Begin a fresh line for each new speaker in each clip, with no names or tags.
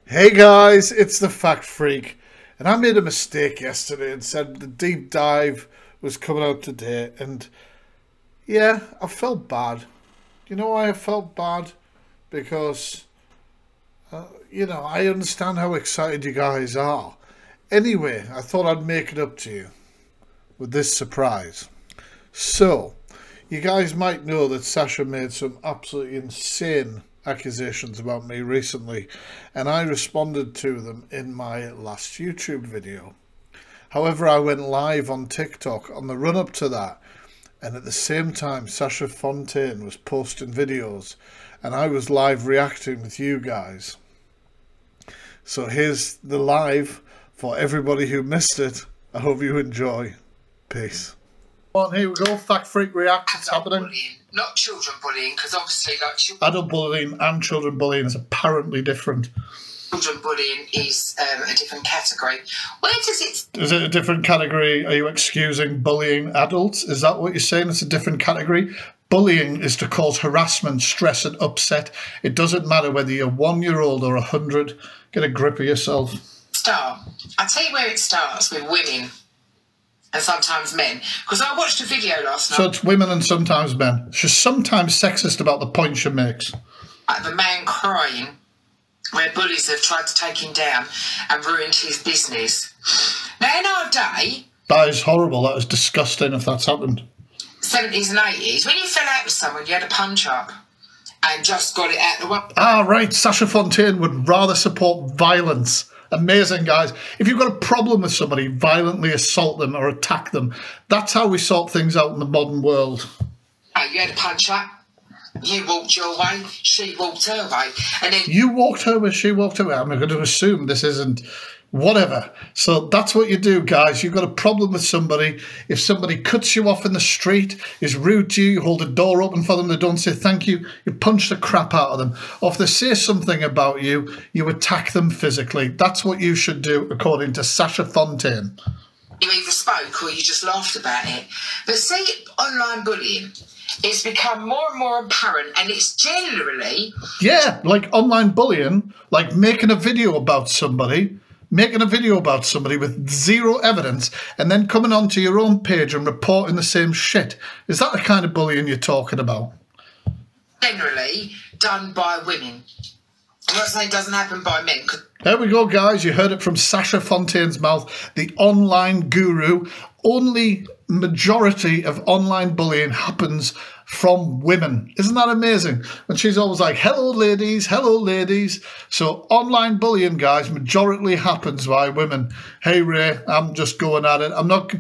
Hey guys, it's the Fact Freak, and I made a mistake yesterday and said the deep dive was coming out today, and yeah, I felt bad. You know why I felt bad? Because, I understand how excited you guys are. Anyway, I thought I'd make it up to you with this surprise. So, you guys might know that Sasha made some absolutely insane accusations about me recently, and I responded to them in my last YouTube video. However, I went live on TikTok on the run up to that, and at the same time Sasha Fontaine was posting videos and I was live reacting with you guys. So here's the live for everybody who missed it. I hope you enjoy. Peace. On, here we go. Fact Freak React. It's happening.
Bullying, not children bullying, because obviously,
adult bullying and children bullying is apparently different.
Children bullying is a different category. Where does it?
Is it a different category? Are you excusing bullying adults? Is that what you're saying? It's a different category. Bullying is to cause harassment, stress, and upset. It doesn't matter whether you're 1 year old or 100. Get a grip of yourself.
I tell you where it starts, with women. And sometimes men. Because I watched a video last night.
So it's women and sometimes men. She's sometimes sexist about the point she makes.
Like the man crying, where bullies have tried to take him down and ruined his business. Now, in our day...
That is horrible. That is disgusting if that's happened.
70s and 80s, when you fell out with someone, you had a punch up and just got it out the way.
Ah, right. Sasha Fontaine would rather support violence. Amazing, guys. If you've got a problem with somebody, violently assault them or attack them. That's how we sort things out in the modern world.
Oh, you had a punch up. You walked your way, she walked her way. And then
you walked her way, she walked her way. I'm going to assume this isn't whatever. So that's what you do, guys. You've got a problem with somebody. If somebody cuts you off in the street, is rude to you, you hold the door open for them, they don't say thank you, you punch the crap out of them. Or if they say something about you, you attack them physically. That's what you should do, according to Sasha Fontaine.
You either spoke or you just laughed about it. But see, online bullying, it's become more and more apparent, and it's generally...
Yeah, like online bullying, like making a video about somebody with zero evidence and then coming onto your own page and reporting the same shit. Is that the kind of bullying you're talking about?
Generally done by women. I'm not saying it doesn't happen by men.
There we go, guys. You heard it from Sasha Fontaine's mouth, the online guru. Only majority of online bullying happens from women. Isn't that amazing? And she's always like, hello, ladies, hello, ladies. So online bullying, guys, majority happens by women. Hey, Ray, I'm just going at it. I'm not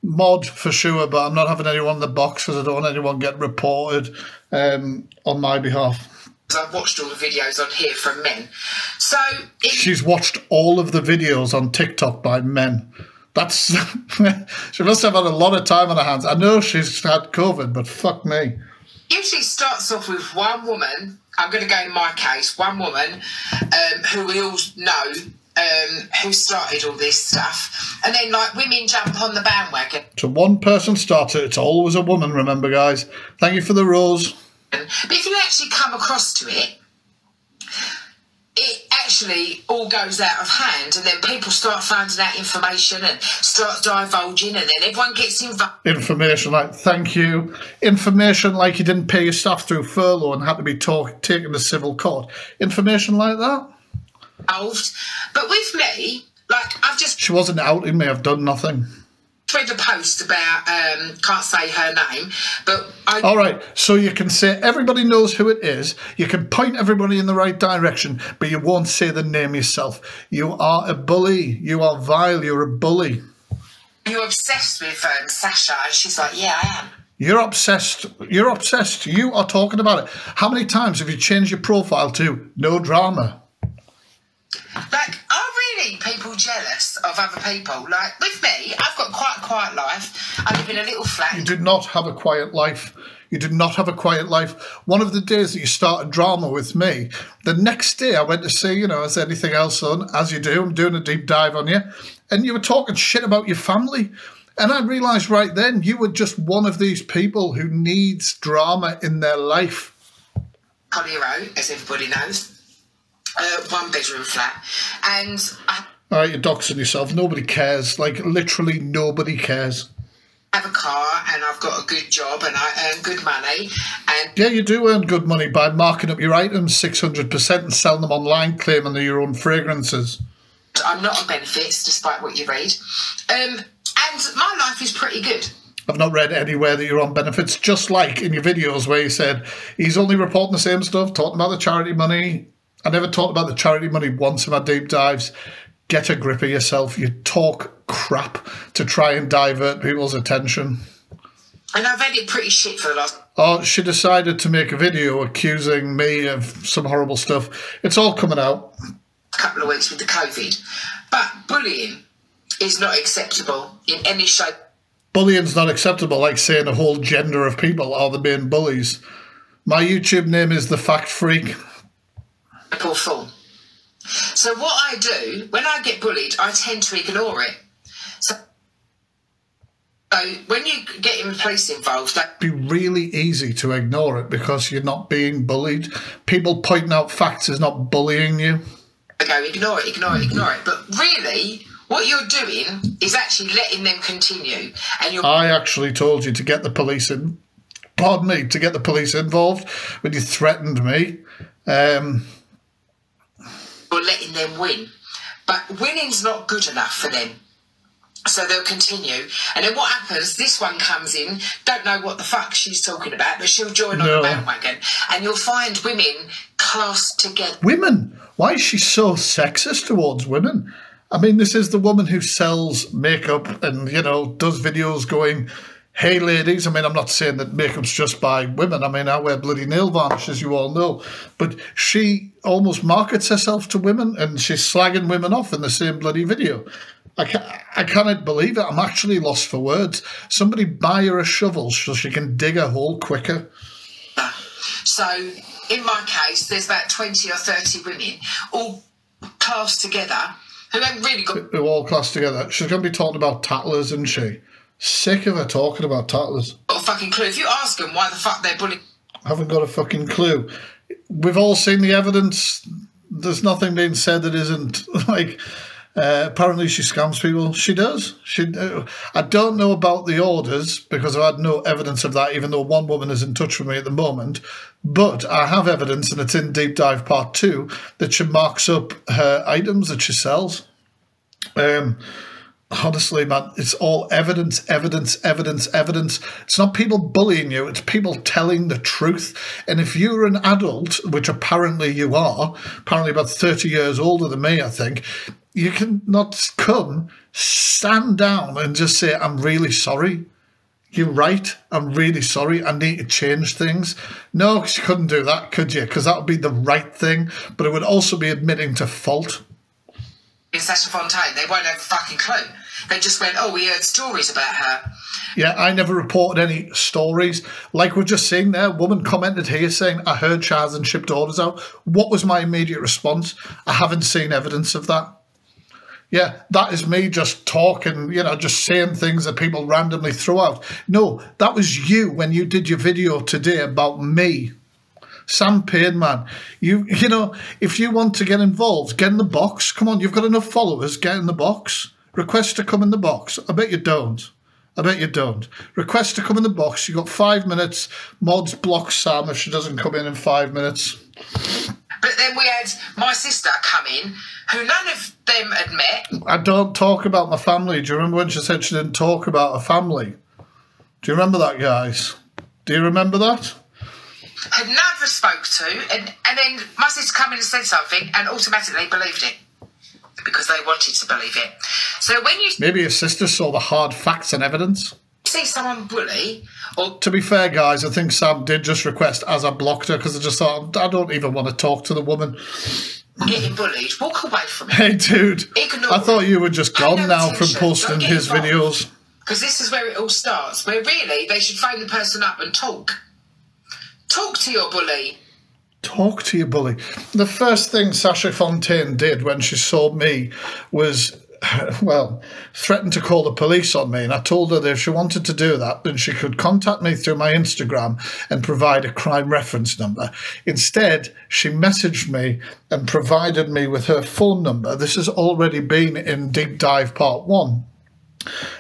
mod for sure, but I'm not having anyone in the box because I don't want anyone get reported on my behalf.
I've watched all the videos on here from men. So
she's watched all of the videos on TikTok by men. That's she must have had a lot of time on her hands. I know she's had COVID, but fuck me.
Usually starts off with one woman. I'm going to go in my case, one woman who we all know who started all this stuff, and then like women jump on the bandwagon.
So one person starts it. It's always a woman. Remember, guys. Thank you for the rose.
But if you actually come across to it, it actually all goes out of hand, and then people start finding out information and start divulging, and then everyone gets involved.
Information like, thank you. Information like you didn't pay your staff through furlough and had to be taken to civil court. Information like that.
But with me, like I've just...
She wasn't outing me. I've done nothing.
Read a post about can't say her name, but
all right, so you can say everybody knows who it is, you can point everybody in the right direction, but you won't say the name yourself. You are a bully. You are vile. You're a bully.
You're obsessed with Sasha, and she's like, yeah, I am.
You're obsessed. You're obsessed. You are talking about it. How many times have you changed your profile to no drama?
Like, are really people jealous of other people? Like, with me, I've got quite a quiet life. I live in a little flat.
You did not have a quiet life. You did not have a quiet life. One of the days that you started drama with me, the next day I went to see, is there anything else on? As you do, I'm doing a deep dive on you. And you were talking shit about your family. And I realised right then you were just one of these people who needs drama in their life.
Collier, as everybody knows. one-bedroom flat, and
All right, you're doxing yourself. Nobody cares. Like, literally nobody cares.
I have a car and I've got a good job and I earn good money. And
yeah, you do earn good money by marking up your items 600% and selling them online, claiming they're your own fragrances.
I'm not on benefits, despite what you read. And my life is pretty good.
I've not read anywhere that you're on benefits, just like in your videos where you said he's only reporting the same stuff, talking about the charity money. I never talked about the charity money once in my deep dives. Get a grip of yourself. You talk crap to try and divert people's attention.
And I've had it pretty shit for the last...
Oh, she decided to make a video accusing me of some horrible stuff. It's all coming out.
Couple of weeks with the COVID. But bullying is not acceptable in any shape.
Bullying's not acceptable, like saying a whole gender of people are the main bullies. My YouTube name is The Fact Freak.
Or full. So what I do, when I get bullied, I tend to ignore it. So when you get in police involved...
It'd be really easy to ignore it because you're not being bullied. People pointing out facts is not bullying you.
I go, ignore it, ignore it, ignore it. But really, what you're doing is actually letting them continue. And
I actually told you to get the police in... Pardon me, to get the police involved when you threatened me.
You're letting them win. But winning's not good enough for them. So they'll continue. And then what happens, this one comes in, don't know what the fuck she's talking about, but she'll join on the bandwagon. And you'll find women classed together.
Women? Why is she so sexist towards women? I mean, this is the woman who sells makeup and, you know, does videos going, hey, ladies. I mean, I'm not saying that makeup's just by women. I mean, I wear bloody nail varnish, as you all know. But she almost markets herself to women and she's slagging women off in the same bloody video. I cannot believe it. I'm actually lost for words. Somebody buy her a shovel so she can dig a hole quicker.
So, in my case, there's about 20 or 30 women all classed together who haven't really got...
Who all classed together. She's going to be talking about tattlers, isn't she? Sick of her talking about tattlers.
Got a fucking clue. If you ask them why the fuck they're bullying...
I haven't got a fucking clue. We've all seen the evidence. There's nothing being said that isn't, like... apparently she scams people. She does. I don't know about the orders because I've had no evidence of that, even though one woman is in touch with me at the moment. But I have evidence, and it's in Deep Dive Part 2, that she marks up her items that she sells. Honestly, man, it's all evidence, evidence, evidence, evidence. It's not people bullying you. It's people telling the truth. And if you're an adult, which apparently you are, apparently about 30 years older than me, I think, you can not come, stand down and just say, I'm really sorry. You're right. I'm really sorry. I need to change things. No, because you couldn't do that, could you? Because that would be the right thing. But it would also be admitting to fault.
In Sasha Fontaine, they won't have a fucking clue. They just went, oh, we heard stories about her.
Yeah, I never reported any stories. Like we're just seeing there, a woman commented here saying, I heard Chaz and shipped orders out. What was my immediate response? I haven't seen evidence of that. Yeah, that is me just talking, you know, just saying things that people randomly throw out. No, that was you when you did your video today about me. Sam Payne, man. You know, if you want to get involved, get in the box. Come on, you've got enough followers. Get in the box. Request to come in the box. I bet you don't. I bet you don't. Request to come in the box. You've got 5 minutes. Mods block Sam if she doesn't come in 5 minutes.
But then we had my sister come in, who none of them had met.
I don't talk about my family. Do you remember when she said she didn't talk about her family? Do you remember that, guys? Do you remember that?
Had never spoke to, and then my sister come in and said something and automatically believed it because they wanted to believe it. So when you...
Maybe your sister saw the hard facts and evidence.
See someone bully... Or
to be fair, guys, I think Sam did just request as I blocked her because I just thought, I don't even want to talk to the woman.
Getting bullied, walk away from it.
Hey, dude,
Ignore
I thought you were just gone now from
attention.
posting his videos.
Because this is where it all starts, where really they should phone the person up and talk. Talk to your bully.
Talk to your bully. The first thing Sasha Fontaine did when she saw me was well, threatened to call the police on me, and I told her that if she wanted to do that, then she could contact me through my Instagram and provide a crime reference number. Instead, she messaged me and provided me with her phone number. This has already been in Deep Dive Part 1.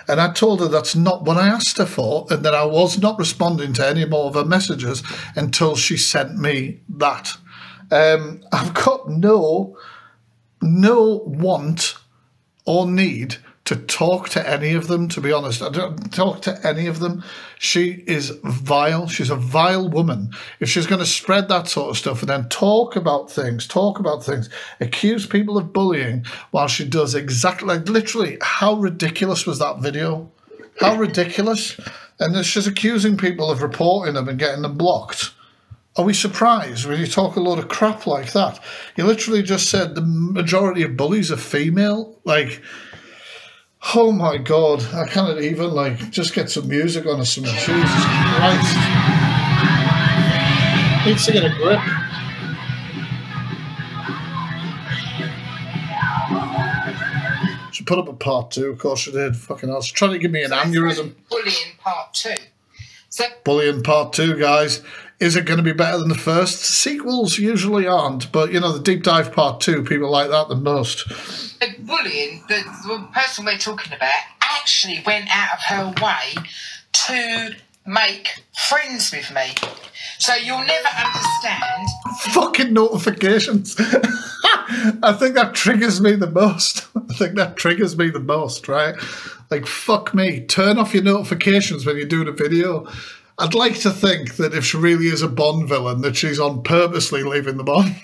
And I told her that's not what I asked her for, and that I was not responding to any more of her messages until she sent me that. I've got no want or need to talk to any of them, to be honest. I don't talk to any of them. She is vile. She's a vile woman. If she's going to spread that sort of stuff and then talk about things, accuse people of bullying while she does exactly, like literally, how ridiculous was that video? How ridiculous? And then she's accusing people of reporting them and getting them blocked. Are we surprised when you talk a load of crap like that? You literally just said the majority of bullies are female. Like, oh my God, I can't even, like, just get some music on or something. Jesus Christ. Needs to get a grip. She put up a part 2, of course she did. Fucking hell. She's trying to give me an aneurysm.
Bullying part 2. So
Bullying part 2, guys. Is it going to be better than the first? Sequels usually aren't, but, you know, the Deep Dive Part 2, people like that the most.
Bullying, the person we're talking about, actually went out of her way to make friends with me. So you'll never understand.
Fucking notifications. I think that triggers me the most. Right? Like, fuck me. Turn off your notifications when you're doing a video. I'd like to think that if she really is a Bond villain, that she's on purposely leaving them on.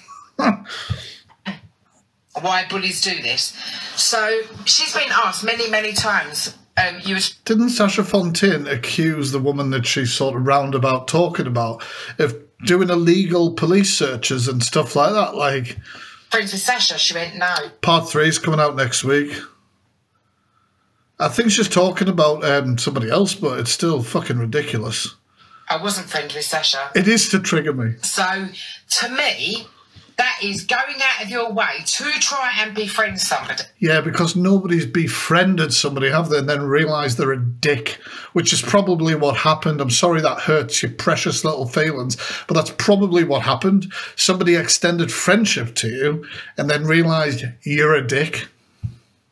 Why bullies do this. So she's been asked many, many times.
Didn't Sasha Fontaine accuse the woman that she's sort of roundabout talking about of doing illegal police searches and stuff like that? Like,
friends with Sasha? She went, no.
Part 3 is coming out next week. I think she's talking about somebody else, but it's still fucking ridiculous.
I wasn't friends with Sasha.
It is to trigger me.
So, to me, that is going out of your way to try and befriend somebody.
Yeah, because nobody's befriended somebody, have they, and then realised they're a dick, which is probably what happened. I'm sorry that hurts your precious little feelings, but that's probably what happened. Somebody extended friendship to you and then realised you're a dick.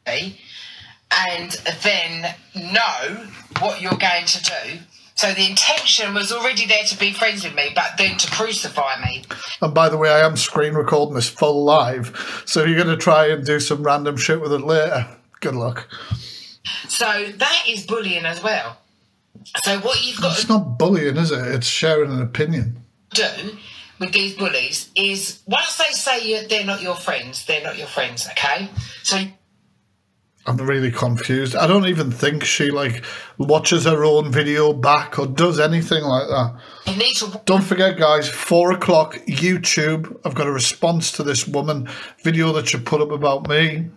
And then know what you're going to do. So the intention was already there to be friends with me, but then to crucify me.
And by the way, I am screen recording this full live, so you're going to try and do some random shit with it later. Good luck.
So that is bullying as well. So what you've got
It's not bullying, is it? It's sharing an opinion.
Do with these bullies is once they say they're not your friends, they're not your friends, okay? So
I'm really confused. I don't even think she, like, watches her own video back or does anything like that.
you need to...
Don't forget, guys, 4 o'clock, YouTube. I've got a response to this woman video that she put up about me.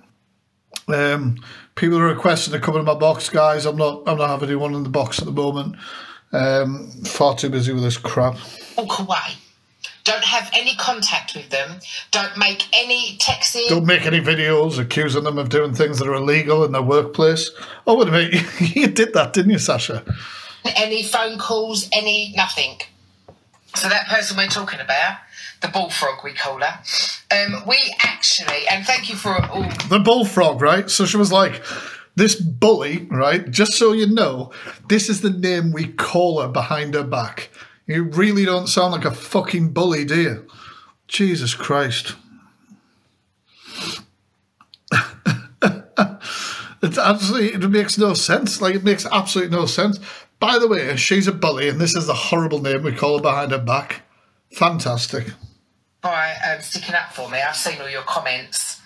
People are requesting to come in my box, guys. I'm not having anyone in the box at the moment. Far too busy with this crap.
Walk away. Don't have any contact with them. Don't make any texting.
Don't make any videos accusing them of doing things that are illegal in their workplace. Oh, wait a minute. You did that, didn't you, Sasha?
Any phone calls, nothing. So that person we're talking about, the bullfrog, we call her, we actually, and thank you for all...
The bullfrog, right? So she was like, this bully, right? Just so you know, this is the name we call her behind her back. You really don't sound like a fucking bully, do you? Jesus Christ. It makes no sense. Like, it makes absolutely no sense. By the way, she's a bully, and this is the horrible name we call her behind her back. Fantastic.
By sticking up for me. I've seen all your comments.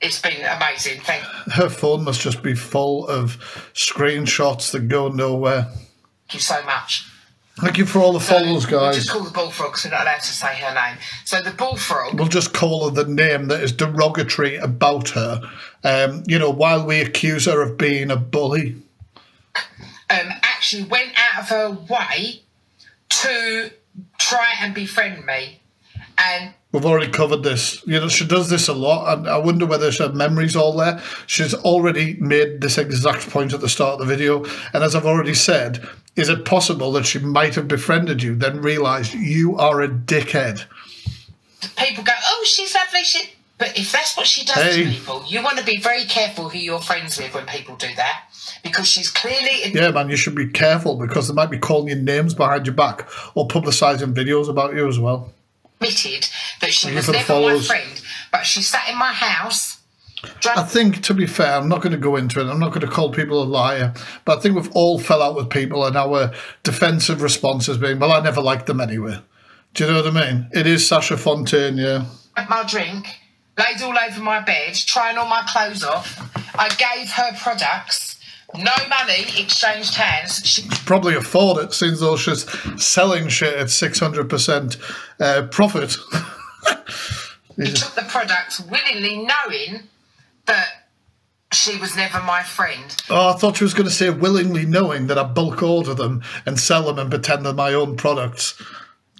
It's been amazing. Thank you.
Her phone must just be full of screenshots that go nowhere.
Thank you so much.
Thank you for all the follows, guys.
We'll just call the bullfrog because we're not allowed to say her name. So the bullfrog...
We'll just call her the name that is derogatory about her, while we accuse her of being a bully.
Actually went out of her way to try and befriend me. And
we've already covered this. You know, she does this a lot, and I wonder whether her memory's all there. She's already made this exact point at the start of the video, and as I've already said, is it possible that she might have befriended you, then realised you are a dickhead?
People go, oh, she's lovely, but if that's what she does to people, you want to be very careful who you're friends with when people do that, because she's clearly...
Yeah, man, you should be careful, because they might be calling you names behind your back or publicising videos about you as well.
Admitted that she was never my friend, but she sat in my house.
I think, to be fair, I'm not going to go into it. I'm not going to call people a liar, but I think we've all fell out with people, and our defensive response has been, well, I never liked them anyway. Do you know what I mean? It is Sasha Fontaine, yeah.
My drink, laid all over my bed, trying all my clothes off. I gave her products. No money, exchanged hands. She
probably afford it, since though she's selling shit at 600% profit.
She took the products willingly, knowing that she was never my friend.
Oh, I thought she was going to say willingly knowing that I bulk order them and sell them and pretend they're my own products.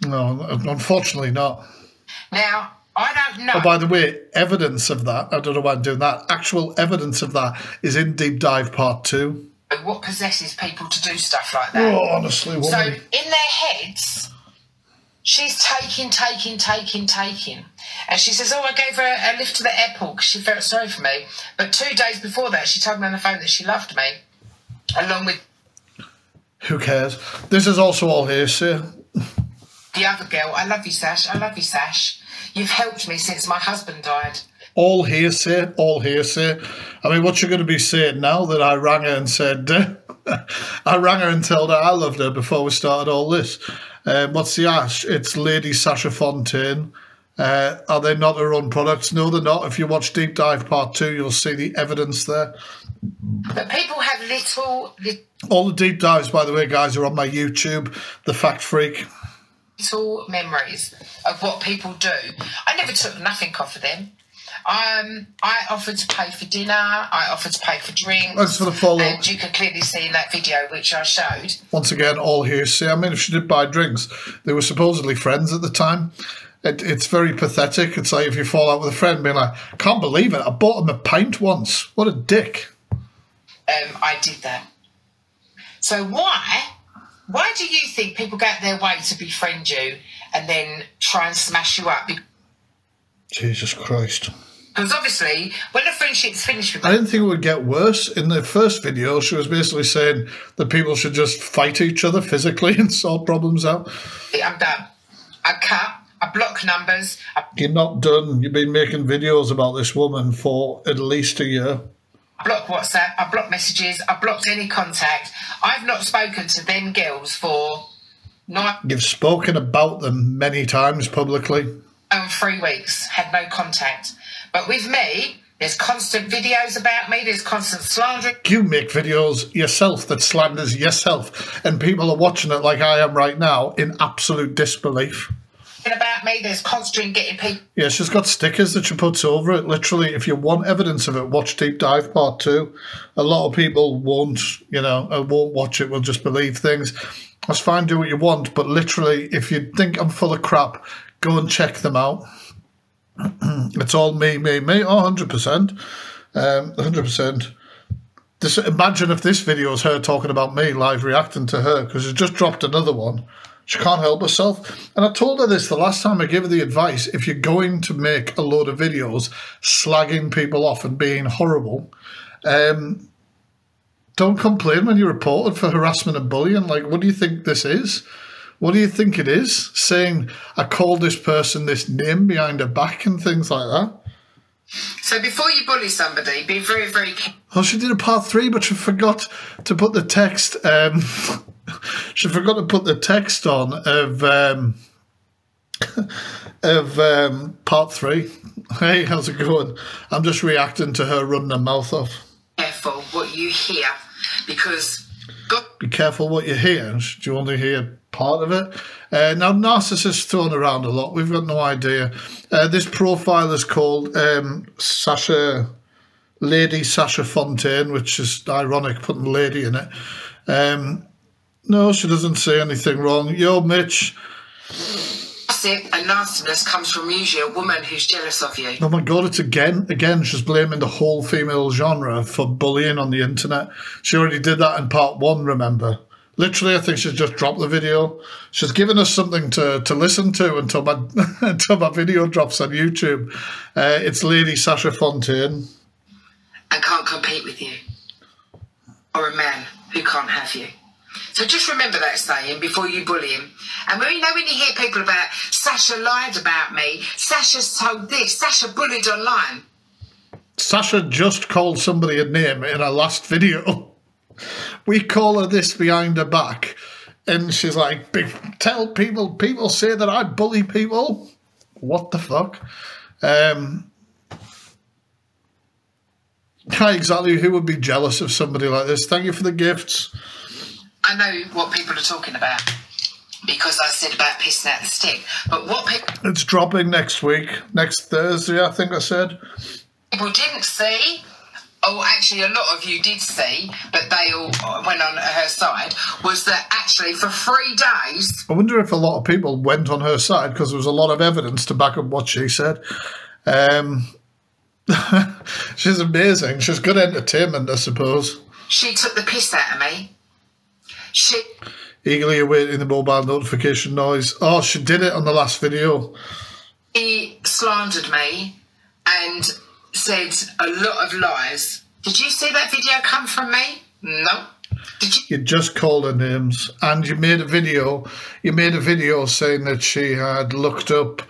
No, unfortunately not.
Now, I don't know.
Oh, by the way, evidence of that, I don't know why I'm doing that, actual evidence of that is in Deep Dive Part 2.
What possesses people to do stuff like that?
Oh, honestly, woman.
So, in their heads, she's taking. And she says, oh, I gave her a lift to the airport because she felt sorry for me. But 2 days before that, she told me on the phone that she loved me, along with...
Who cares? This is also all hearsay.
The other girl. I love you, Sash. I love you, Sash. You've helped me since my husband died.
All hearsay, all hearsay. I mean, what's she going to be saying now that I rang her and said... I rang her and told her I loved her before we started all this. What's the ash? It's Lady Sasha Fontaine. Are they not her own products? No, they're not. If you watch Deep Dive Part 2, you'll see the evidence there.
But people have little...
All the deep dives, by the way, guys, are on my YouTube, The Fact Freak.
Little memories of what people do. I never took nothing off of them. I offered to pay for dinner. I offered to pay for drinks.
Thanks for the follow.
And you can clearly see in that video, which I showed.
Once again, all hearsay. I mean, if she did buy drinks, they were supposedly friends at the time. It's very pathetic. It's like if you fall out with a friend being like, can't believe it, I bought him a pint once. What a dick.
I did that. So why do you think people go out their way to befriend you and then try and smash you up?
Jesus Christ.
Because obviously, when a friendship's finished with...
I didn't think it would get worse. In the first video, she was basically saying that people should just fight each other physically and sort problems out.
I'm done. I cut. I block numbers.
You're not done. You've been making videos about this woman for at least a year.
I block WhatsApp. I block messages. I blocked any contact. I've not spoken to them girls for...
You've spoken about them many times publicly.
3 weeks. Had no contact. But with me, there's constant videos about me. There's constant slandering.
You make videos yourself that slanders yourself, and people are watching it like I am right now in absolute disbelief.
About me, there's constant getting people.
Yeah, she's got stickers that she puts over it. Literally, if you want evidence of it, watch Deep Dive Part 2. A lot of people won't, won't watch it, will just believe things. That's fine, do what you want, but literally, if you think I'm full of crap, go and check them out. It's all me. Oh, 100%. 100%. Imagine if this video is her talking about me, live reacting to her, because she's just dropped another one. She can't help herself. And I told her this the last time I gave her the advice. If you're going to make a load of videos slagging people off and being horrible, don't complain when you're reported for harassment and bullying. Like, what do you think this is? What do you think it is? Saying, I called this person this name behind her back and things like that.
So before you bully somebody, be very, very careful.
Oh, she did a part 3, but she forgot to put the text... she forgot to put the text on of part 3. Hey, how's it going? I'm just reacting to her running her mouth off.
Careful what you hear, because...
Be careful what you hear. Do you only hear part of it? Now, narcissists thrown around a lot. We've got no idea. This profile is called Lady Sasha Fontaine, which is ironic, putting lady in it. No, she doesn't say anything wrong. Yo, Mitch.
Gossip and nastiness comes from usually a woman who's jealous of you.
Oh my God, it's again, she's blaming the whole female genre for bullying on the internet. She already did that in part 1, remember? Literally, I think she's just dropped the video. She's given us something to listen to until my, until my video drops on YouTube. It's Lady Sasha Fontaine.
And can't compete with you. Or a man who can't have you. So just remember that saying before you bully him. And when you hear people about Sasha lied about me, Sasha's told this, Sasha bullied online.
Sasha just called somebody a name in her last video. We call her this behind her back. And she's like, tell people say that I bully people. What the fuck? Exactly, who would be jealous of somebody like this? Thank you for the gifts.
I know what people are talking about because I said about pissing out the stick. But what people...
It's dropping next week, next Thursday, I think I said.
People didn't see... Oh, actually, a lot of you did see, but they all went on her side, was that actually for 3 days...
I wonder if a lot of people went on her side because there was a lot of evidence to back up what she said. She's amazing. She's good entertainment, I suppose.
She took the piss out of me. She...
Eagerly awaiting the mobile notification noise. Oh, she did it on the last video.
He slandered me and... said a lot of lies. Did you see that video come from me? No. Did you?
You just called her names, and you made a video. You made a video saying that she had looked up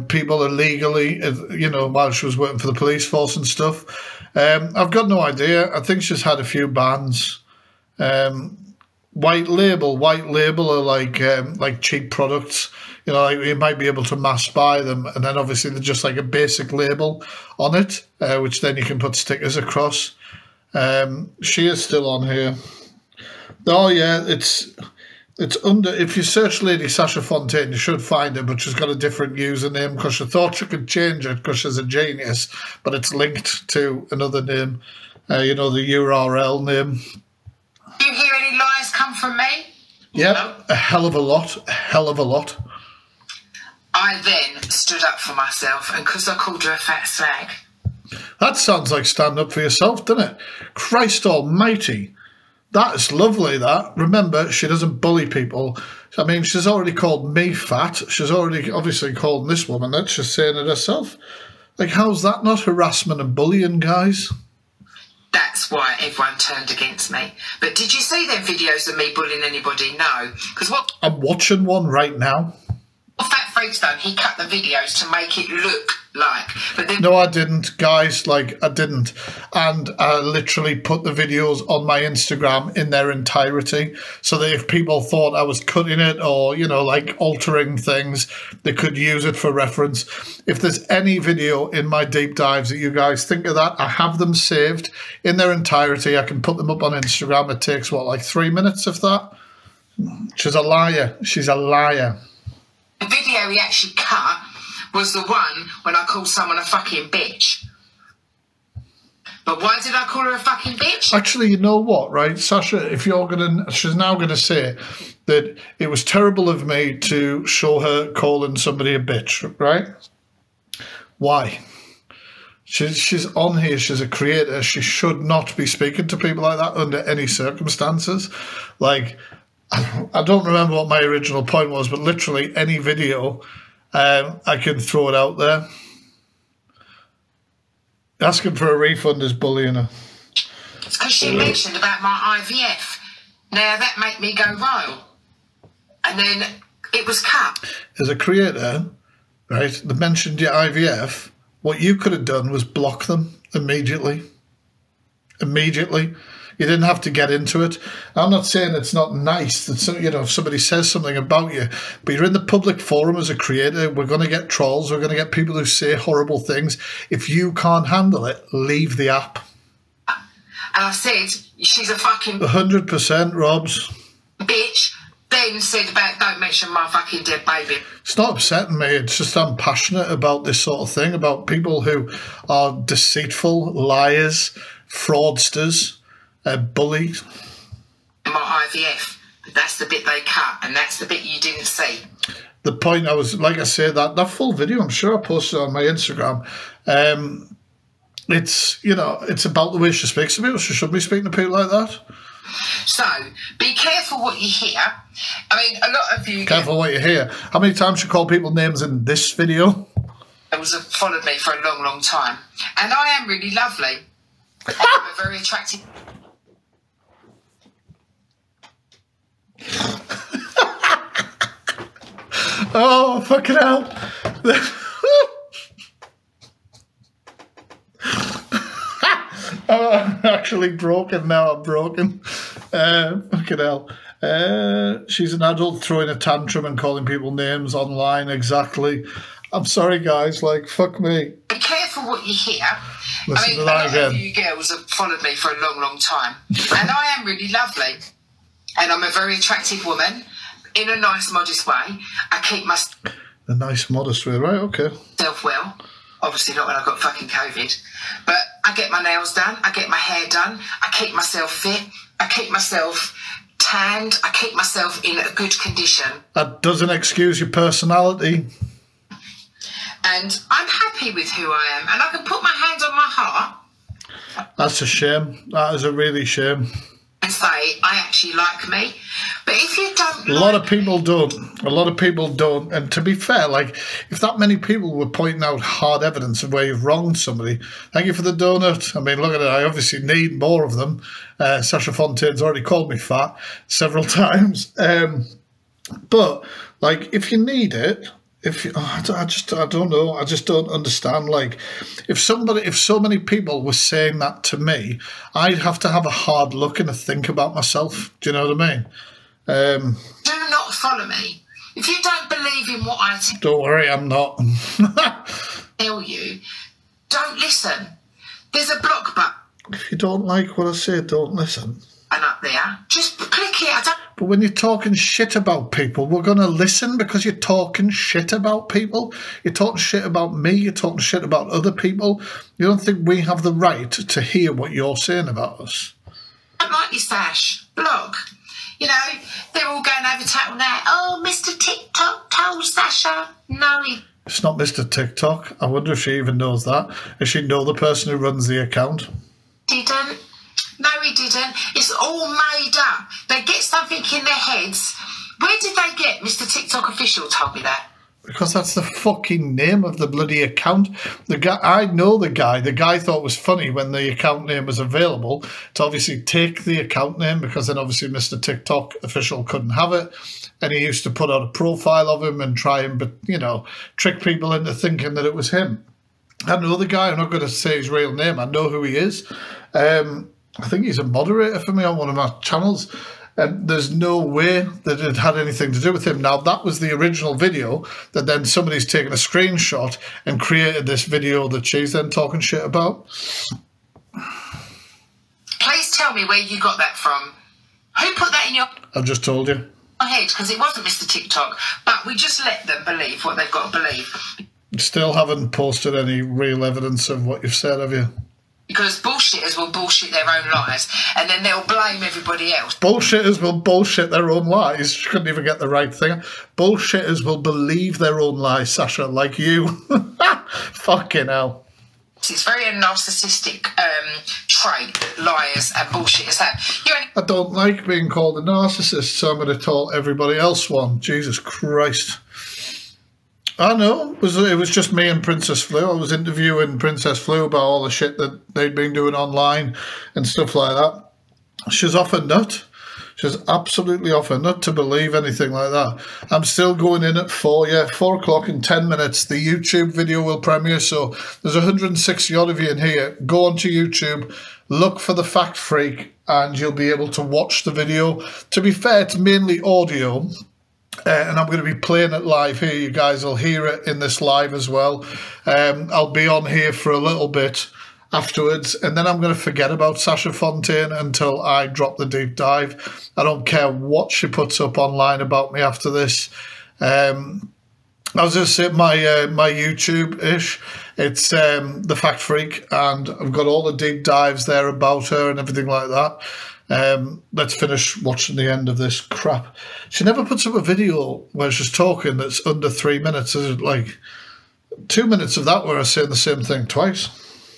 people illegally, while she was working for the police force and stuff. I've got no idea. I think she's had a few bans. White label are like cheap products. You might be able to mass buy them, and then obviously they're just like a basic label on it, which then you can put stickers across. She is still on here. Oh yeah, it's under. If you search Lady Sasha Fontaine, you should find her, but she's got a different username because she thought she could change it because she's a genius, but it's linked to another name. The URL name.
Do you hear any lies come from me?
Yeah,
No.
a hell of a lot.
I then stood up for myself, and because I called her a fat slag.
That sounds like stand up for yourself, doesn't it? Christ almighty. That is lovely, that. Remember, she doesn't bully people. I mean, she's already called me fat. She's already obviously called this woman that. She's saying it herself. Like, how's that not harassment and bullying, guys?
That's why everyone turned against me. But did you see them videos of me bullying anybody? No. Because what...
I'm watching one right now.
What Fat Freak's done, he cut the videos to make it look like... But then...
No, I didn't, guys. I didn't. And I literally put the videos on my Instagram in their entirety so that if people thought I was cutting it or, altering things, they could use it for reference. If there's any video in my deep dives that you guys think of that, I have them saved in their entirety. I can put them up on Instagram. It takes, 3 minutes, if that? She's a liar. She's a liar.
The video he actually cut was the one when I called someone a fucking bitch. But why did I call her a fucking bitch?
Actually, you know what, right, Sasha? She's now going to say that it was terrible of me to show her calling somebody a bitch, right? Why? She's on here. She's a creator. She should not be speaking to people like that under any circumstances. I don't remember what my original point was, but literally any video, I can throw it out there. Asking for a refund is bullying her.
It's because she mentioned about my IVF. Now that made me go viral. And then it was cut.
As a creator, right, they mentioned your IVF. What you could have done was block them immediately. Immediately. You didn't have to get into it. I'm not saying it's not nice that if somebody says something about you, but you're in the public forum as a creator. We're going to get trolls. We're going to get people who say horrible things. If you can't handle it, leave the app.
And I said, she's a fucking...
100%, Robs.
Bitch. Then said about don't mention my fucking dead baby.
It's not upsetting me. It's just I'm passionate about this sort of thing, about people who are deceitful, liars, fraudsters, bullies.
My IVF. That's the bit they cut, and that's the bit you didn't see.
the point I was, like I say, that full video, I'm sure I posted on my Instagram. It's, you know, it's about the way she speaks to people. She shouldn't be speaking to people like that.
So, be careful what you hear. I mean, a lot of you...
Careful what you hear. How many times you call people names in this video?
Have followed me for a long, long time. And I am really lovely. I'm a very attractive...
Oh, fucking hell. I'm actually broken now. I'm broken. Fucking hell. She's an adult throwing a tantrum and calling people names online. Exactly. I'm sorry, guys. Like, fuck me.
Be careful what you hear.
Listen
I mean,
to
a
that
lot
again.
of you girls have followed me for a long, long time. And I am really lovely. And I'm a very attractive woman in a nice, modest way. I keep myself
A nice, modest way, right? Okay.
well. Obviously not when I've got fucking COVID. But I get my nails done. I get my hair done. I keep myself fit. I keep myself tanned. I keep myself in a good condition.
That doesn't excuse your personality.
And I'm happy with who I am. And I can put my hand on my heart.
That's a shame. That is a really shame.
And say, I actually like me. But if you don't...
A lot of people don't. A lot of people don't. And to be fair, like, if that many people were pointing out hard evidence of where you've wronged somebody, thank you for the donut. I mean, look at it. I obviously need more of them. Sasha Fontaine's already called me fat several times. But, like, if you need it... I don't know. I just don't understand. Like, if so many people were saying that to me, I'd have to have a hard look and a think about myself. Do you know what I mean?
Do not follow me. If you don't believe in what I
Don't worry, I'm not.
tell you, don't listen. There's a block button
If you don't like what I say, don't listen.
up there. Just click it. I don't...
But when you're talking shit about people, we're going to listen because you're talking shit about people. You're talking shit about me. You're talking shit about other people. You don't think we have the right to hear what you're saying about us?
I don't like your Sash. Block. You know, they're all going over tattle now. Oh, Mr. TikTok told Sasha. No, he
It's not Mr. TikTok. I wonder if she even knows that. Does she know the person who runs the account?
didn't. No, he didn't. It's all made up. They get something in their heads. Where did they get Mr. TikTok official told me that?
Because that's the fucking name of the bloody account. The guy, I know the guy. The guy thought it was funny when the account name was available to obviously take the account name, because then obviously Mr. TikTok official couldn't have it. And he used to put out a profile of him and try and, trick people into thinking that it was him. I know the guy. I'm not going to say his real name. I know who he is. I think he's a moderator for me on one of my channels. And there's no way that it had anything to do with him. Now, that was the original video that then somebody's taken a screenshot and created this video that she's then talking shit about.
Please tell me where you got that from. Who put that in your
I've just told you.
head? Because it wasn't Mr. TikTok. But we just let them believe what they've got to believe.
Still haven't posted any real evidence of what you've said, have you?
Because bullshitters will bullshit their own lies, and then they'll blame everybody else.
Bullshitters will bullshit their own lies. She couldn't even get the right thing. Bullshitters will believe their own lies, Sasha, like you. Fucking hell.
It's very a narcissistic trait that liars and bullshitters have.
I don't like being called a narcissist, so I'm going to call everybody else one. Jesus Christ. I know. It was just me and Princess Flu. I was interviewing Princess Flu about all the shit that they'd been doing online and stuff like that. She's off her nut. She's absolutely off her nut to believe anything like that. I'm still going in at 4 o'clock in 10 minutes. The YouTube video will premiere, so there's 160 odd of you in here. Go onto YouTube, look for The Fact Freak, and you'll be able to watch the video. To be fair, it's mainly audio. And I'm going to be playing it live here. You guys will hear it in this live as well. I'll be on here for a little bit afterwards, and then I'm going to forget about Sasha Fontaine until I drop the deep dive. I don't care what she puts up online about me after this. I was going to say my YouTube-ish It's The Fact Freak, and I've got all the deep dives there about her and everything like that. Let's finish watching the end of this crap. She never puts up a video where she's talking that's under 3 minutes. Is it like 2 minutes of that where I say the same thing twice?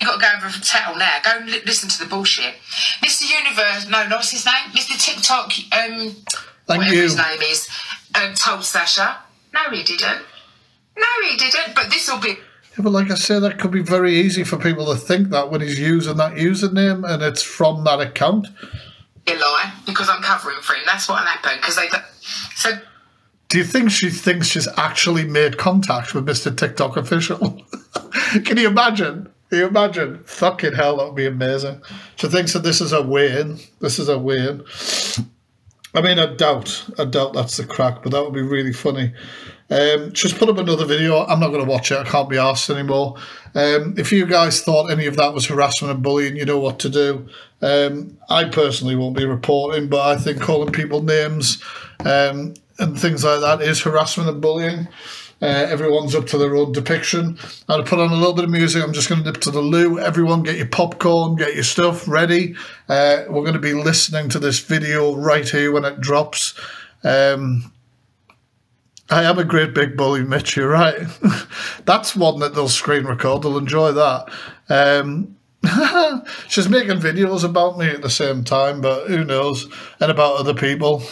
You got to go over and tell now. Go and listen to the bullshit. Mr. Universe, no, what's his name? Mr. TikTok, whatever his name is, told Sasha. No, he didn't. No, he didn't. But this will be...
Yeah, but like I say, that could be very easy for people to think that when he's using that username and it's from that account.
A lie, because I'm covering for him. That's what happened. Because they... So...
Do you think she thinks she's actually made contact with Mr. TikTok official? Can you imagine? Can you imagine? Fucking hell, that would be amazing. She thinks that this is a way-in. This is a way-in. I mean, I doubt that's the crack, but that would be really funny. Just put up another video. I'm not going to watch it. I can't be arsed anymore. If you guys thought any of that was harassment and bullying, you know what to do. I personally won't be reporting, but I think calling people names and things like that is harassment and bullying. Everyone's up to their own depiction. I'll put on a little bit of music. I'm just going to dip to the loo. Everyone get your popcorn, get your stuff ready. We're going to be listening to this video right here when it drops. I am a great big bully, Mitch, you're right. That's one that they'll screen record. They'll enjoy that. She's making videos about me at the same time, but who knows? And about other people.